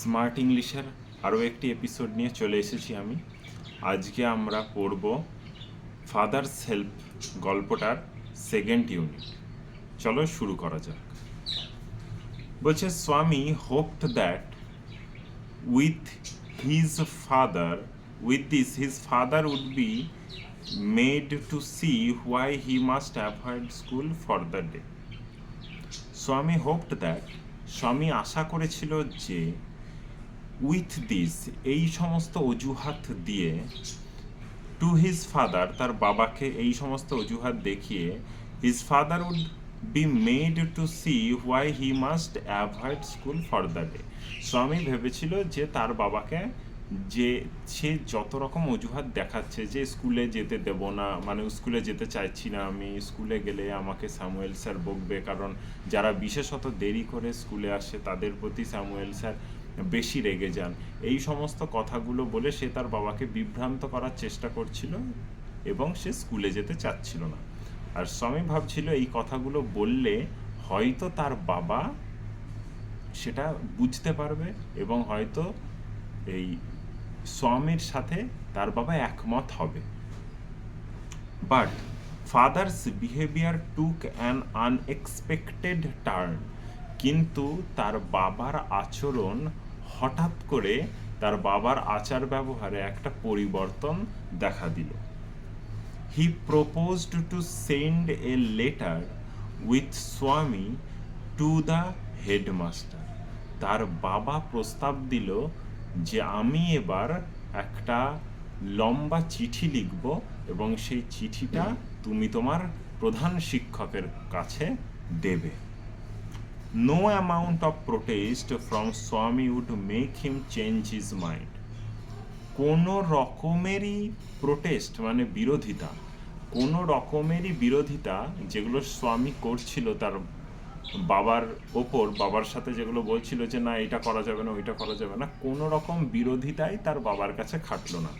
Smart ইংলিশের আরও একটি এপিসোড নিয়ে চলে এসেছি আমি। আজকে আমরা পড়ব ফাদার্স হেল্প গল্পটার সেকেন্ড ইউনিট। চলো শুরু করা যাক। বলছে, স্বামী hopped that with his father with this his father would be made to see why he must avoid school for the day. স্বামী হোপড দ্যাট, স্বামী আশা করেছিল যে উইথ দিস, এই সমস্ত অজুহাত দিয়ে, টু হিজ ফাদার, তার বাবাকে এই সমস্ত অজুহাত দেখিয়ে, his father would be made to see why he must avoid school for the day. Swami ভেবেছিল যে তার বাবাকে, যে সে যত রকম অজুহাত দেখাচ্ছে যে স্কুলে যেতে দেব না, মানে স্কুলে যেতে চাইছি না আমি, স্কুলে গেলে আমাকে স্যামুয়েল স্যার বকবে, কারণ যারা বিশেষত দেরি করে স্কুলে আসে তাদের প্রতি স্যামুয়েল স্যার বেশি রেগে যান, এই সমস্ত কথাগুলো বলে সে তার বাবাকে বিভ্রান্ত করার চেষ্টা করছিল এবং সে স্কুলে যেতে চাচ্ছিল না। আর স্বামী ভাবছিল এই কথাগুলো বললে হয়তো তার বাবা সেটা বুঝতে পারবে এবং হয়তো এই স্বামীর সাথে তার বাবা একমত হবে। But father's behaviour took an unexpected turn, কিন্তু তার বাবার আচরণ হঠাৎ করে, তার বাবার আচার ব্যবহারে একটা পরিবর্তন দেখা দিল। He proposed to send a letter with স্বামী টু দ্য হেডমাস্টার। তার বাবা প্রস্তাব দিল যে আমি এবার একটা লম্বা চিঠি লিখব এবং সেই চিঠিটা তুমি তোমার প্রধান শিক্ষকের কাছে দেবে। No amount of protest from Swami would make him change his mind. কোনো রকমেরই প্রোটেস্ট মানে বিরোধিতা, কোনো রকমেরই বিরোধিতা যেগুলো স্বামী করছিল তার বাবার ওপর, বাবার সাথে যেগুলো বলছিল যে না এটা করা যাবে না ওইটা করা যাবে না, কোনো রকম বিরোধিতাই তার বাবার কাছে খাটলো না।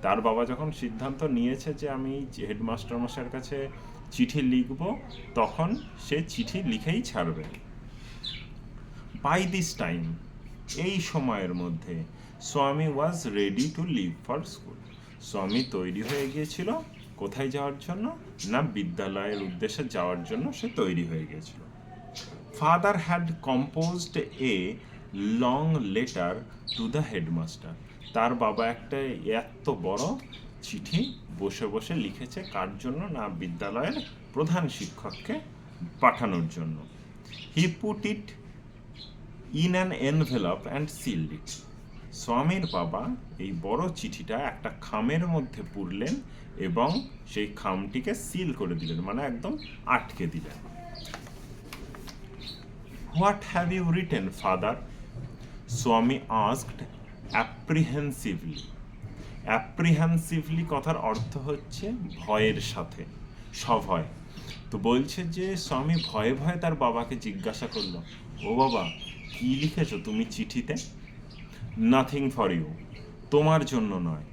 তার বাবা যখন সিদ্ধান্ত নিয়েছে যে আমি হেডমাস্টার মশাইয়ের কাছে চিঠি লিখব, তখন সে চিঠি লিখেই ছাড়বে। বাই দিস টাইম, এই সময়ের মধ্যে, Swami was ready to leave for school. Swami তৈরি হয়ে গিয়েছিল কোথায় যাওয়ার জন্য না, বিদ্যালয়ের উদ্দেশ্যে যাওয়ার জন্য সে তৈরি হয়ে গিয়েছিল। Father had composed a long letter to the headmaster. তার বাবা একটা এত বড় চিঠি বসে বসে লিখেছে, কার জন্য না, বিদ্যালয়ের প্রধান শিক্ষককে পাঠানোর জন্য। He put it in an envelope and sealed it. স্বামীর বাবা এই বড় চিঠিটা একটা খামের মধ্যে পুরলেন এবং সেই খামটিকে সিল করে দিলেন, মানে একদম আটকে দিলেন। What have you written father? Swami asked apprehensively. Apprehensively কথার অর্থ হচ্ছে ভয়ের সাথে, সভয়। তো বলছে যে স্বামী ভয়ে ভয়ে তার বাবাকে জিজ্ঞাসা করলো, ও বাবা কি লিখেছো তুমি চিঠিতে? নাথিং ফর ইউ, তোমার জন্য নয়।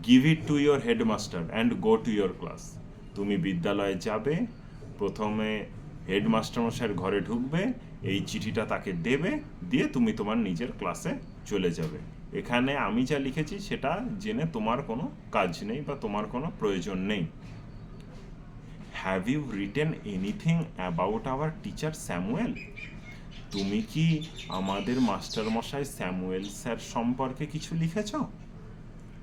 Give it to your headmaster and go to your class. তুমি বিদ্যালয়ে যাবে, প্রথমে হেডমাস্টার মশাইয়ের ঘরে ঢুকবে, এই চিঠিটা তাকে দেবে, দিয়ে তুমি তোমার নিজের ক্লাসে চলে যাবে। এখানে আমি যা লিখেছি সেটা জেনে তোমার কোনো কাজ নেই বা তোমার কোনো প্রয়োজন নেই। Have you written anything about our teacher Samuel? তুমি কি আমাদের মাস্টার মশাই স্যামুয়েল স্যার সম্পর্কে কিছু লিখেছ?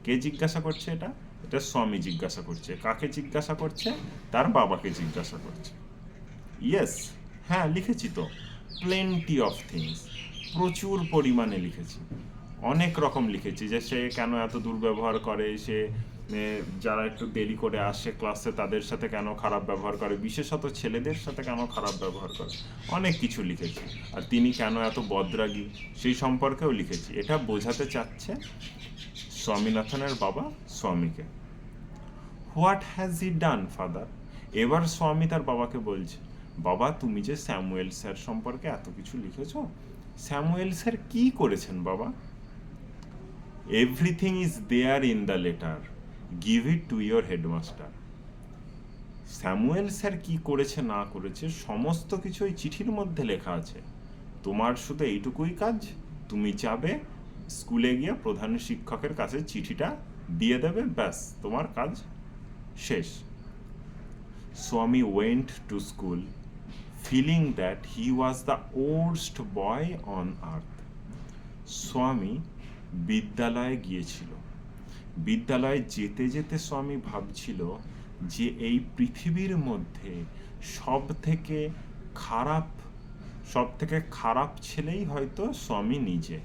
কে জিজ্ঞাসা করছে এটা? এটা স্বামী জিজ্ঞাসা করছে। কাকে জিজ্ঞাসা করছে? তার বাবাকে জিজ্ঞাসা করছে। ইয়েস, হ্যাঁ লিখেছি তো। প্লেন্টি অফ থিংস, প্রচুর পরিমাণে লিখেছি, অনেক রকম লিখেছি। যে সে কেন এত দুর্ব্যবহার করে, সে যারা একটু দেরি করে আসে ক্লাসে তাদের সাথে কেন খারাপ ব্যবহার করে, বিশেষত ছেলেদের সাথে কেন খারাপ ব্যবহার করে, অনেক কিছু লিখেছি। আর তিনি কেন এত বদরাগী সেই সম্পর্কেও লিখেছি। এটা বোঝাতে চাচ্ছে স্বামীনাথনের বাবা স্বামীকে। What has he done father? এবার স্বামী তার বাবাকে বলছে, বাবা তুমি যে স্যামুয়েল স্যার সম্পর্কে এত কিছু লিখেছ, স্যামুয়েল স্যার কি করেছেন বাবা? Everything is there in the letter, give it to your headmaster. Samuel sir কি করেছে না করেছে সমস্ত কিছু ওই চিঠির মধ্যে লেখা আছে। তোমার শুধু এইটুকুই কাজ, তুমি যাবে স্কুলে গিয়ে প্রধান শিক্ষকের কাছে চিঠিটা দিয়ে দেবে, ব্যাস তোমার কাজ শেষ। Swami went to school feeling that he was the worst boy on earth. Swami বিদ্যালয়ে গিয়েছিল। বিদ্যালয়ে যেতে যেতে স্বামী ভাবছিল যে এই পৃথিবীর মধ্যে সব থেকে খারাপ ছেলেই হয়তো স্বামী নিজে।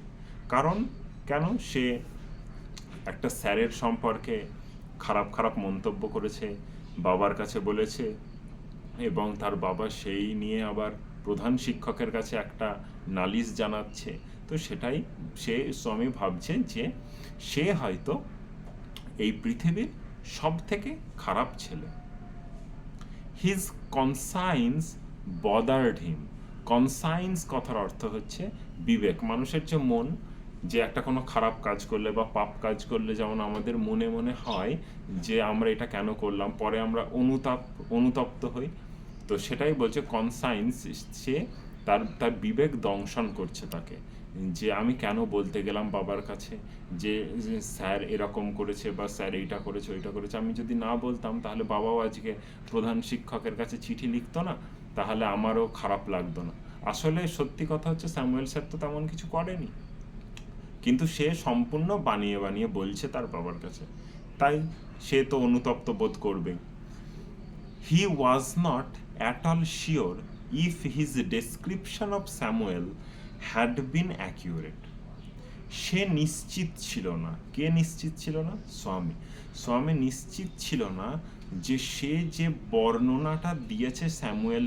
কারণ কেন? সে একটা স্যারের সম্পর্কে খারাপ খারাপ মন্তব্য করেছে, বাবার কাছে বলেছে, এবং তার বাবা সেই নিয়ে আবার প্রধান শিক্ষকের কাছে একটা নালিশ জানাচ্ছে। তো সেটাই স্বামী ভাবছে যে সে হয়তো এই পৃথিবীর সব থেকে খারাপ ছেলে। হিজ কনসাইন্স বদার্ড হিম। কনসাইন্স কথার অর্থ হচ্ছে বিবেক। মানুষের যে মন, যে একটা কোনো খারাপ কাজ করলে বা পাপ কাজ করলে যেমন আমাদের মনে মনে হয় যে আমরা এটা কেন করলাম, পরে আমরা অনুতপ্ত হই। তো সেটাই বলছে কনসাইন্স, সে তার বিবেক দংশন করছে তাকে, যে আমি কেন বলতে গেলাম বাবার কাছে যে স্যার এরকম করেছে বা স্যার এইটা করেছে ওইটা করেছে। আমি যদি না বলতাম তাহলে বাবাও আজকে প্রধান শিক্ষকের কাছে চিঠি লিখতো না, তাহলে আমারও খারাপ লাগতো না। আসলে সত্যি কথা হচ্ছে স্যামুয়েল স্যার তো তেমন কিছু করেনি, কিন্তু সে সম্পূর্ণ বানিয়ে বানিয়ে বলছে তার বাবার কাছে, তাই সে তো অনুতপ্ত বোধ করবেই। He was not at all sure if his description of Samuel had been accurate. সে নিশ্চিত ছিল না। কে নিশ্চিত ছিল না? স্বামী নিশ্চিত ছিল না যে সে যে বর্ণনাটা দিয়েছে স্যামুয়েল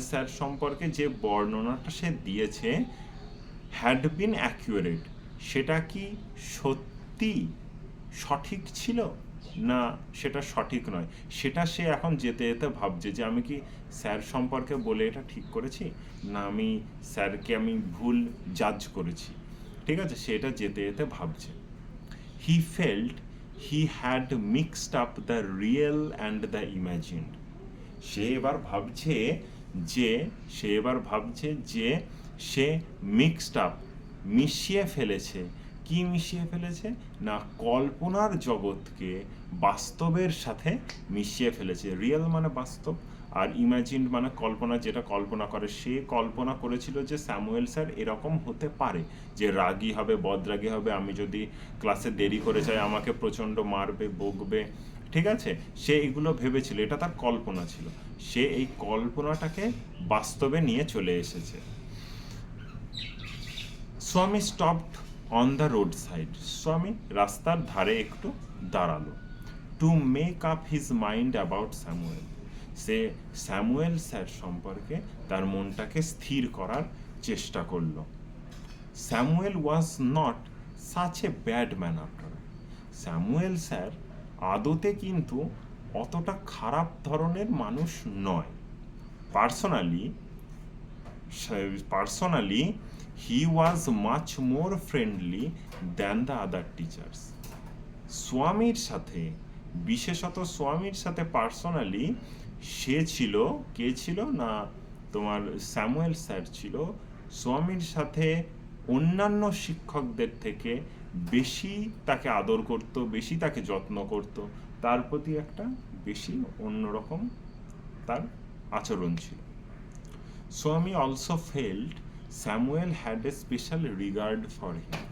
স্যার সম্পর্কে যে বর্ণনাটা সে দিয়েছে হ্যাড বিন অ্যাকিউরেট, সেটা কি সত্যি সঠিক ছিল না সেটা সঠিক নয়, সেটা সে এখন যেতে যেতে ভাবছে যে আমি কি স্যার সম্পর্কে বলে এটা ঠিক করেছি, না আমি স্যারকে ভুল জাজ করেছি। ঠিক আছে, সেটা যেতে যেতে ভাবছে। He felt he had mixed up the real and the imagined. সে এবার ভাবছে যে সে মিক্সড আপ, মিশিয়ে ফেলেছে। কি মিশিয়ে ফেলেছে? না কল্পনার জগৎকে বাস্তবের সাথে মিশিয়ে ফেলেছে। রিয়েল মানে বাস্তব, আর ইমাজিন মানে কল্পনা, যেটা কল্পনা করে। সে কল্পনা করেছিল যে স্যামুয়েল স্যার এরকম হতে পারে, যে রাগী হবে, বদরাগী হবে, আমি যদি ক্লাসে দেরি করে যাই আমাকে প্রচণ্ড মারবে, বকবে। ঠিক আছে, সে এগুলো ভেবেছিল, এটা তার কল্পনা ছিল। সে এই কল্পনাটাকে বাস্তবে নিয়ে চলে এসেছে। স্বামী stopped on the road side. স্বামী রাস্তার ধারে একটু দাঁড়ালো। To make up his mind about Samuel. Say Samuel sir সম্পর্কে তার মনটাকে স্থির করার চেষ্টা করল। Samuel was not such a bad man after. Samuel sir আদতে কিন্তু অতটা খারাপ ধরনের মানুষ নয়। Personally he was much more friendly than the other teachers. বিশেষত স্বামীর সাথে পার্সোনালি সে ছিল, কে ছিল না তোমার স্যামুয়েল স্যার ছিল স্বামীর সাথে অন্যান্য শিক্ষকদের থেকে বেশি তাকে আদর করত, বেশি তাকে যত্ন করত, তার প্রতি একটা বেশি অন্যরকম তার আচরণ ছিল। স্বামী also felt Samuel had a special regard for him.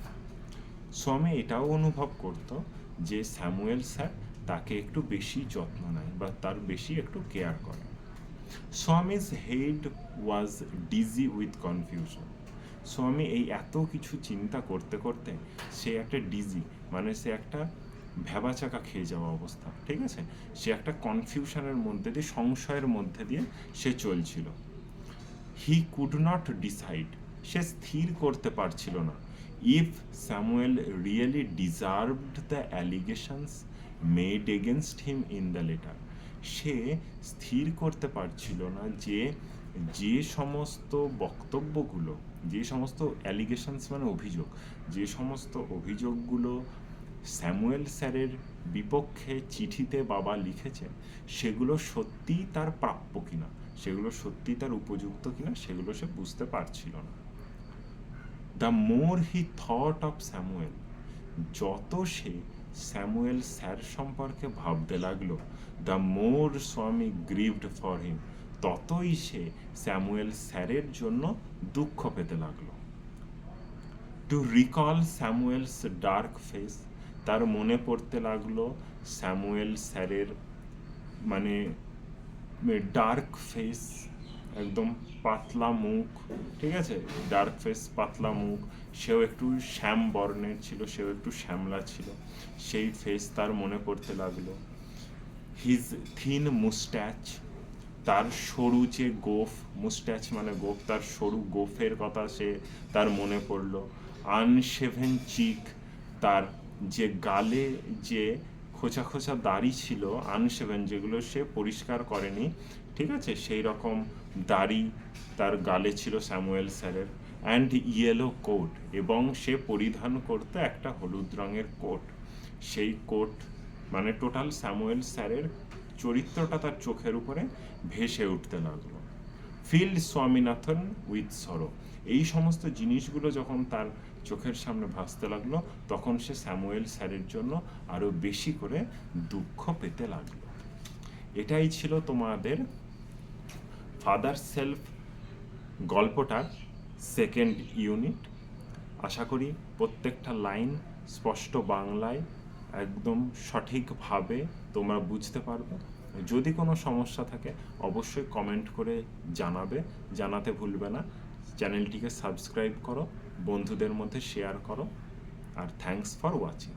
স্বামী এটাও অনুভব করত যে স্যামুয়েল স্যার তাকে একটু বেশি যত্ন নেয় বা তার বেশি একটু কেয়ার করে। Swami's head was dizzy with confusion. Swami এই এত কিছু চিন্তা করতে করতে সে একটা ডিজি, মানে সে একটা ভ্যাবাচাকা খেয়ে যাওয়া অবস্থা। ঠিক আছে, সে একটা কনফিউশনের মধ্যে দিয়ে, সংশয়ের মধ্যে দিয়ে সে চলছিল। হি কুড নট ডিসাইড, সে স্থির করতে পারছিল না if Samuel really deserved the allegations made against him in the letter. সে স্থির করতে পারছিল না যে সমস্ত বক্তব্যগুলো, যে সমস্ত অ্যালিগেশনস মানে অভিযোগ, যে সমস্ত অভিযোগগুলো স্যামুয়েল স্যারের বিপক্ষে চিঠিতে বাবা লিখেছেন, সেগুলো সত্যিই তার প্রাপ্য কিনা, সেগুলো সত্যিই তার উপযুক্ত কিনা, সেগুলো সে বুঝতে পারছিল না। The more he thought of Samuel, যত সে স্যামুয়েল স্যার সম্পর্কে ভাবতে লাগলো, দ্য মোর স্বামী গ্রিভড ফর হিম, ততই সে স্যামুয়েল স্যারের জন্য দুঃখ পেতে লাগলো। To recall Samuel's dark face, তার মনে পড়তে লাগলো স্যামুয়েল স্যারের মানে ডার্ক ফেস, একদম পাতলা মুখ, ঠিক আছে, ডার্ক ফেস পাতলা মুখ, সেও একটু শ্যাম বর্ণের ছিল, সেও একটু শ্যামলা ছিল, সেই ফেস তার মনে পড়তে লাগলো। হিজ থিন মুস্ট্যাচ, তার সরু যে গোফ, মুস্ট্যাচ মানে গোফ, তার সরু গোফের কথা তার মনে পড়লো। আনশেভেন চিক, তার যে গালে যে খোঁচা খোঁচা দাড়ি ছিল, আনশেভেন, যেগুলো সে পরিষ্কার করেনি, ঠিক আছে, সেই রকম দাড়ি তার গালে ছিল স্যামুয়েল স্যারের। অ্যান্ড ইয়েলো কোট, এবং সে পরিধান করতে একটা হলুদ রঙের কোট, সেই কোট মানে টোটাল স্যামুয়েল স্যারের চরিত্রটা তার চোখের উপরে ভেসে উঠতে লাগলো। ফিল্ড স্বামীনাথন উইথ সরো, এই সমস্ত জিনিসগুলো যখন তার চোখের সামনে ভাসতে লাগলো, তখন সে স্যামুয়েল স্যারের জন্য আরও বেশি করে দুঃখ পেতে লাগলো। এটাই ছিল তোমাদের ফাদার সেলফ গল্পটার সেকেন্ড ইউনিট। আশা করি প্রত্যেকটা লাইন স্পষ্ট বাংলায় একদম সঠিকভাবে তোমরা বুঝতে পারবে। যদি কোনো সমস্যা থাকে অবশ্যই কমেন্ট করে জানাতে ভুলবে না। চ্যানেলটিকে সাবস্ক্রাইব করো, বন্ধুদের মধ্যে শেয়ার করো, আর থ্যাঙ্কস ফর ওয়াচিং।